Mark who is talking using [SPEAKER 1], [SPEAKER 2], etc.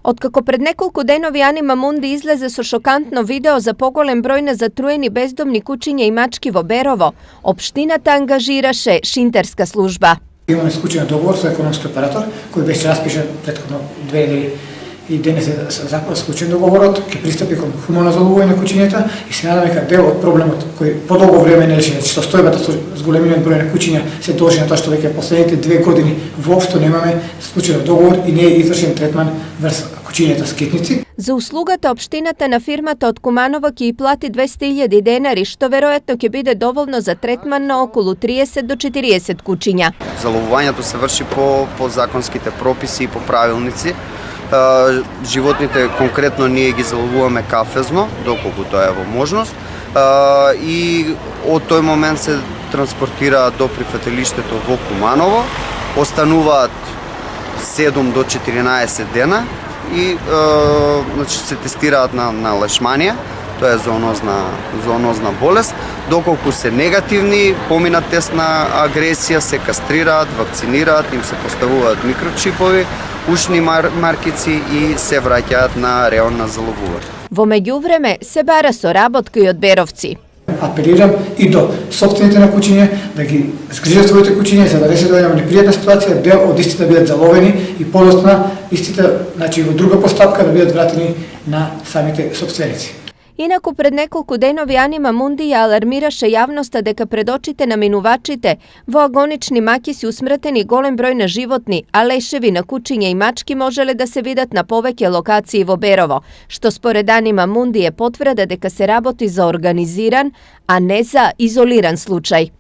[SPEAKER 1] Otkako pred nekoliko denovi Anima Mundi izlaze so šokantno video za poголем број на затруени бездомни кучиња и мачки во Берово, општината ангажираше шинтерска служба.
[SPEAKER 2] Имаме склучен договор со економски оператор, кој беше распишан претходно 2 недели и денес е склучен договорот, ќе пристапи кон хумано заловување на кучињата и се надаме дека дел од проблемот кој подолго време не решен, што состојбата со зголемениот број на кучиња се дължи на тоа што веќе последните 2 години воопшто немаме склучен договор и не е извршен третман врз кучињата скитници.
[SPEAKER 1] За услугата општината на фирмата од Куманова ќе и плати 200.000 денари, што веројатно ќе биде доволно за третман на околу 30 до 40 кучиња.
[SPEAKER 3] Заловувањето се врши по законските прописи и по правилници. Животните конкретно ние ги заловуваме кафезно, доколку тоа е во можност, и од тој момент се транспортираат до прифатилиштето во Куманово, остануваат 7 до 14 дена и се тестираат на лешманија, тоа е зоонозна болест. Доколку се негативни, поминат тест на агресија, се кастрираат, вакцинираат, им се поставуваат микрочипови, ушни маркици и се враќаат на реон на заловување.
[SPEAKER 1] Во меѓувреме се бара соработка и од беровци.
[SPEAKER 2] Апелирам и до собствените на кучиња да ги згрижат своите кучиња за да не се дојдеме во непријатна ситуација, дел од истите да бидат заловени и подоцна истите, значи во друга постапка да бидат вратени на самите сопственици.
[SPEAKER 1] Инаку пред неколку денови Анима Мунди ја алармираше јавноста дека пред очите на минувачите во агонични маки се усмртени голем број на животни, а лешеви на кучиња и мачки можеле да се видат на повеќе локации во Берово, што според Анима Мунди е потврда дека се работи за организиран, а не за изолиран случај.